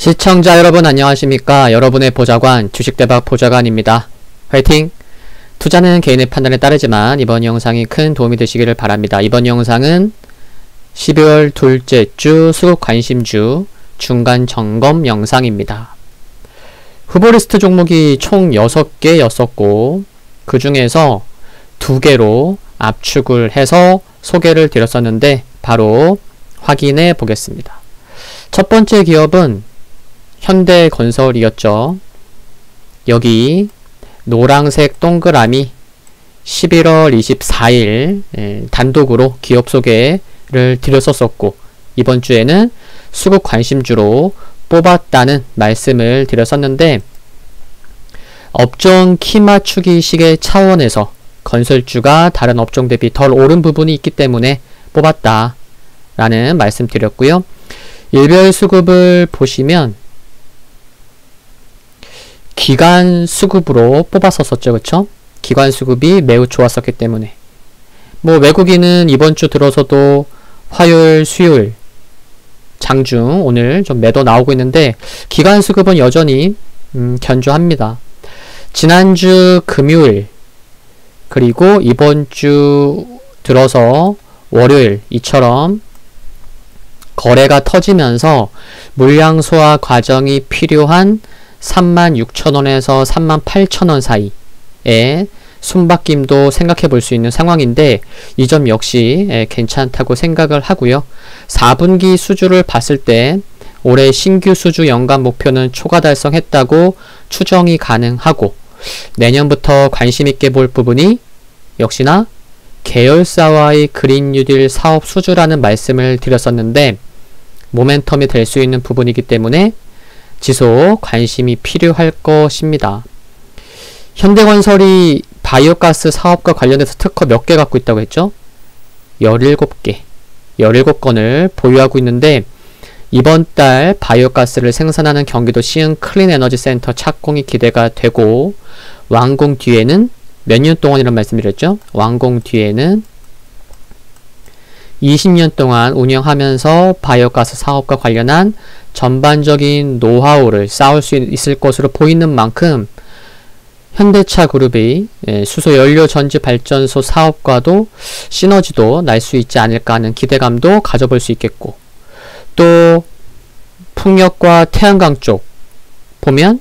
시청자 여러분 안녕하십니까? 여러분의 보좌관 주식대박 보좌관입니다. 화이팅! 투자는 개인의 판단에 따르지만 이번 영상이 큰 도움이 되시기를 바랍니다. 이번 영상은 12월 둘째 주 수급 관심주 중간 점검 영상입니다. 후보리스트 종목이 총 6개였었고 그 중에서 2개로 압축을 해서 소개를 드렸었는데 바로 확인해 보겠습니다. 첫 번째 기업은 현대건설이었죠. 여기 노란색 동그라미 11월 24일 단독으로 기업 소개를 드렸었고 이번 주에는 수급 관심주로 뽑았다는 말씀을 드렸었는데 업종 키 맞추기 식의 차원에서 건설주가 다른 업종 대비 덜 오른 부분이 있기 때문에 뽑았다 라는 말씀 드렸고요. 일별 수급을 보시면 기관 수급으로 뽑았었죠. 그쵸? 기관 수급이 매우 좋았었기 때문에 뭐 외국인은 이번 주 들어서도 화요일, 수요일, 장중 오늘 좀 매도 나오고 있는데 기관 수급은 여전히 견조합니다. 지난주 금요일 그리고 이번 주 들어서 월요일 이처럼 거래가 터지면서 물량 소화 과정이 필요한 36,000원에서 38,000원 사이에 숨바뀜도 생각해 볼 수 있는 상황인데 이 점 역시 괜찮다고 생각을 하고요. 4분기 수주를 봤을 때 올해 신규 수주 연간 목표는 초과 달성했다고 추정이 가능하고 내년부터 관심 있게 볼 부분이 역시나 계열사와의 그린 뉴딜 사업 수주라는 말씀을 드렸었는데 모멘텀이 될 수 있는 부분이기 때문에 지속 관심이 필요할 것입니다. 현대건설이 바이오가스 사업과 관련해서 특허 몇 개 갖고 있다고 했죠? 17개, 17건을 보유하고 있는데 이번 달 바이오가스를 생산하는 경기도 시흥 클린에너지센터 착공이 기대가 되고 완공 뒤에는 몇 년 동안이란 말씀드렸죠? 완공 뒤에는 20년 동안 운영하면서 바이오가스 사업과 관련한 전반적인 노하우를 쌓을 수 있을 것으로 보이는 만큼 현대차 그룹의 수소 연료 전지 발전소 사업과도 시너지도 날 수 있지 않을까 하는 기대감도 가져볼 수 있겠고 또 풍력과 태양광 쪽 보면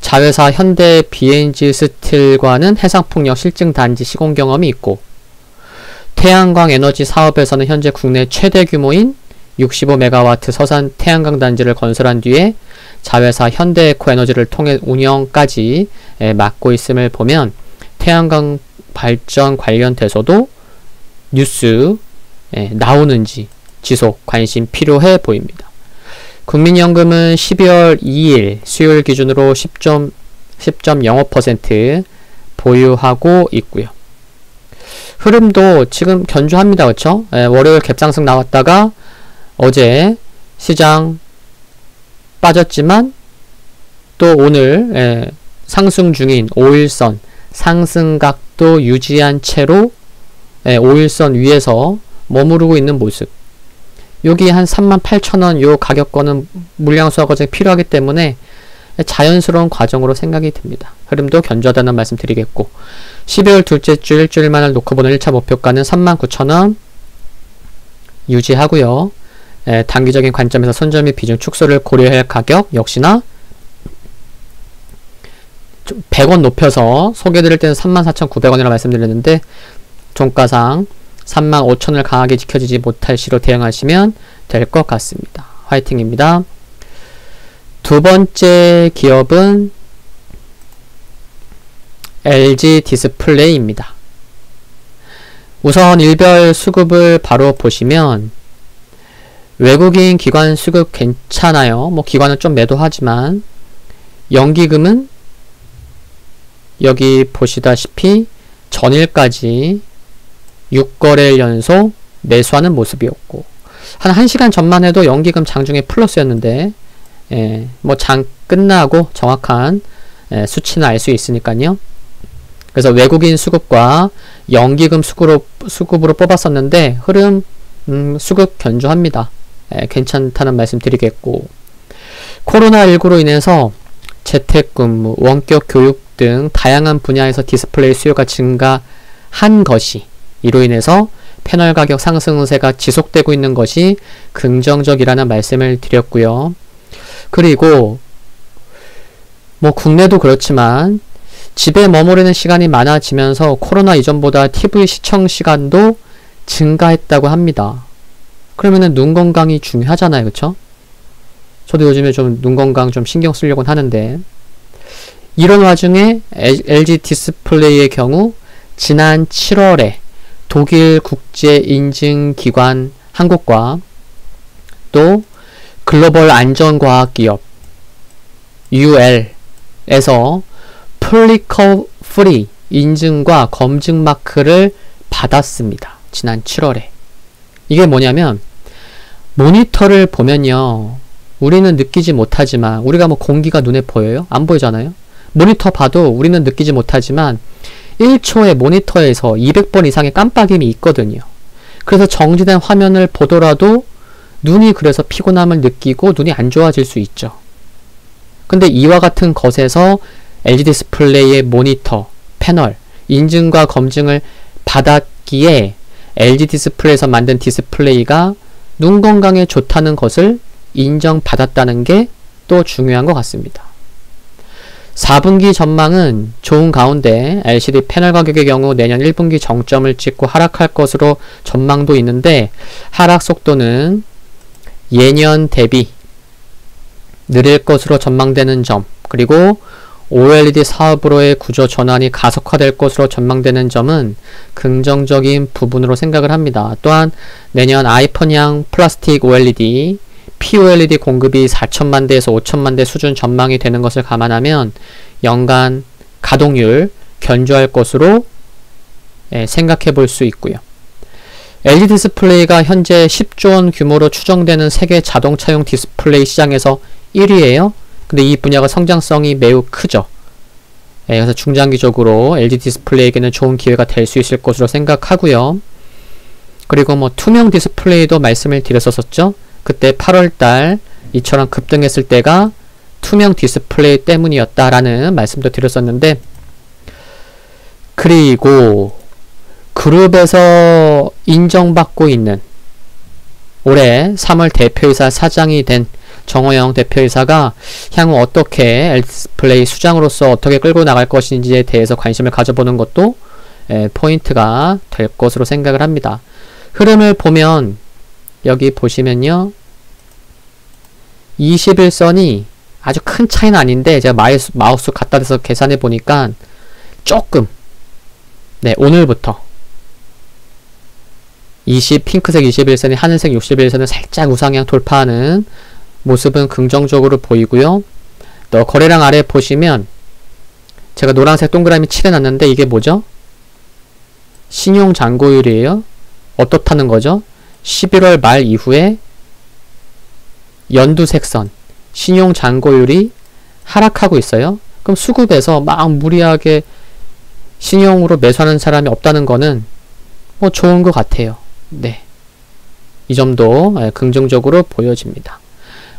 자회사 현대 BNG 스틸과는 해상풍력 실증 단지 시공 경험이 있고 태양광 에너지 사업에서는 현재 국내 최대 규모인 65메가와트 서산 태양광 단지를 건설한 뒤에 자회사 현대에코에너지를 통해 운영까지 맡고 있음을 보면 태양광 발전 관련돼서도 뉴스 나오는지 지속 관심 필요해 보입니다. 국민연금은 12월 2일 수요일 기준으로 10.05% 보유하고 있고요. 흐름도 지금 견조합니다. 그렇죠? 월요일 갭상승 나왔다가 어제 시장 빠졌지만 또 오늘 상승 중인 5일선 상승각도 유지한 채로 5일선 위에서 머무르고 있는 모습. 여기 한 38,000원 요 가격권은 물량 소화 과정이 필요하기 때문에 자연스러운 과정으로 생각이 듭니다. 흐름도 견조하다는 말씀 드리겠고 12월 둘째 주 일주일만을 놓고 보는 1차 목표가는 39,000원 유지하고요. 단기적인 관점에서 손절 및 비중 축소를 고려할 가격 역시나 좀 100원 높여서 소개드릴 때는 34,900원이라고 말씀드렸는데 종가상 35,000원을 강하게 지켜지지 못할 시로 대응하시면 될 것 같습니다. 화이팅입니다. 두 번째 기업은 LG 디스플레이입니다. 우선 일별 수급을 바로 보시면 외국인 기관 수급 괜찮아요. 뭐 기관은 좀 매도하지만 연기금은 여기 보시다시피 전일까지 6거래일 연속 매수하는 모습이었고 한 1시간 전만 해도 연기금 장중에 플러스였는데 뭐 장 끝나고 정확한 수치는 알 수 있으니까요. 그래서 외국인 수급과 연기금 수급으로 뽑았었는데 흐름 수급 견조합니다. 괜찮다는 말씀 드리겠고 코로나19로 인해서 재택근무, 원격 교육 등 다양한 분야에서 디스플레이 수요가 증가한 것이 이로 인해서 패널 가격 상승 우세가 지속되고 있는 것이 긍정적이라는 말씀을 드렸고요. 그리고 뭐 국내도 그렇지만 집에 머무르는 시간이 많아지면서 코로나 이전보다 TV 시청 시간도 증가했다고 합니다. 그러면은 눈 건강이 중요하잖아요. 그쵸? 저도 요즘에 좀 눈 건강 좀 신경 쓰려고 하는데, 이런 와중에 LG 디스플레이의 경우 지난 7월에 독일 국제인증기관 한국과 또 글로벌 안전과학기업 UL에서 플리커 프리 인증과 검증 마크를 받았습니다. 지난 7월에. 이게 뭐냐면, 모니터를 보면요, 우리는 느끼지 못하지만, 우리가 뭐 공기가 눈에 보여요? 안 보이잖아요? 모니터 봐도 우리는 느끼지 못하지만 1초에 모니터에서 200번 이상의 깜빡임이 있거든요. 그래서 정지된 화면을 보더라도 눈이 그래서 피곤함을 느끼고 눈이 안 좋아질 수 있죠. 근데 이와 같은 것에서 LG 디스플레이의 모니터, 패널, 인증과 검증을 받았기에 LG 디스플레이에서 만든 디스플레이가 눈 건강에 좋다는 것을 인정받았다는 게 또 중요한 것 같습니다. 4분기 전망은 좋은 가운데 LCD 패널 가격의 경우 내년 1분기 정점을 찍고 하락할 것으로 전망도 있는데, 하락 속도는 예년 대비 느릴 것으로 전망되는 점, 그리고 OLED 사업으로의 구조 전환이 가속화될 것으로 전망되는 점은 긍정적인 부분으로 생각을 합니다. 또한 내년 아이폰형 플라스틱 OLED, POLED 공급이 4천만 대에서 5천만 대 수준 전망이 되는 것을 감안하면 연간 가동률 견조할 것으로 생각해 볼 수 있고요. LG 디스플레이가 현재 10조 원 규모로 추정되는 세계 자동차용 디스플레이 시장에서 1위예요. 근데 이 분야가 성장성이 매우 크죠. 그래서 중장기적으로 LG 디스플레이에게는 좋은 기회가 될 수 있을 것으로 생각하고요. 그리고 뭐 투명 디스플레이도 말씀을 드렸었죠. 그때 8월달 이처럼 급등했을 때가 투명 디스플레이 때문이었다라는 말씀도 드렸었는데, 그리고 그룹에서 인정받고 있는 올해 3월 대표이사 사장이 된 정호영 대표이사가 향후 어떻게 LG 디스플레이 수장으로서 어떻게 끌고 나갈 것인지에 대해서 관심을 가져보는 것도 포인트가 될 것으로 생각을 합니다. 흐름을 보면 여기 보시면요, 21선이 아주 큰 차이는 아닌데 제가 마우스 갖다 대서 계산해 보니까 조금, 오늘부터 핑크색 21선이 하늘색 61선을 살짝 우상향 돌파하는 모습은 긍정적으로 보이고요. 또 거래량 아래 보시면 제가 노란색 동그라미 칠해놨는데 이게 뭐죠? 신용 잔고율이에요. 어떻다는 거죠? 11월 말 이후에 연두색 선, 신용 잔고율이 하락하고 있어요. 그럼 수급에서 막 무리하게 신용으로 매수하는 사람이 없다는 거는 뭐 좋은 것 같아요. 이 점도 긍정적으로 보여집니다.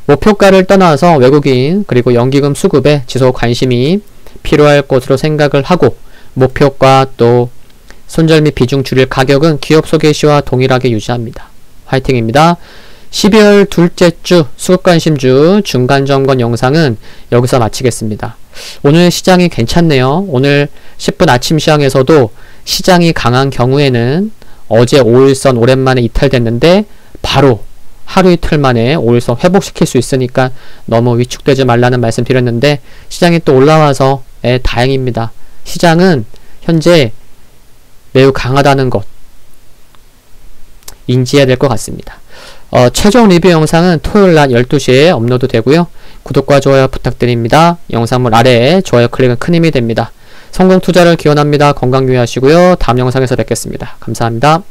목표가를 떠나서 외국인 그리고 연기금 수급에 지속 관심이 필요할 것으로 생각을 하고, 목표가 또 손절 및 비중 줄일 가격은 기업 소개 시와 동일하게 유지합니다. 화이팅입니다. 12월 둘째 주 수급관심주 중간점검 영상은 여기서 마치겠습니다. 오늘 시장이 괜찮네요. 오늘 10분 아침 시황에서도 시장이 강한 경우에는 어제 5일선 오랜만에 이탈됐는데 바로 하루 이틀 만에 5일선 회복시킬 수 있으니까 너무 위축되지 말라는 말씀 드렸는데, 시장이 또 올라와서 다행입니다. 시장은 현재 매우 강하다는 것 인지해야 될 것 같습니다. 최종 리뷰 영상은 토요일 낮 12시에 업로드 되고요. 구독과 좋아요 부탁드립니다. 영상물 아래에 좋아요 클릭은 큰 힘이 됩니다. 성공 투자를 기원합니다. 건강 유의하시고요. 다음 영상에서 뵙겠습니다. 감사합니다.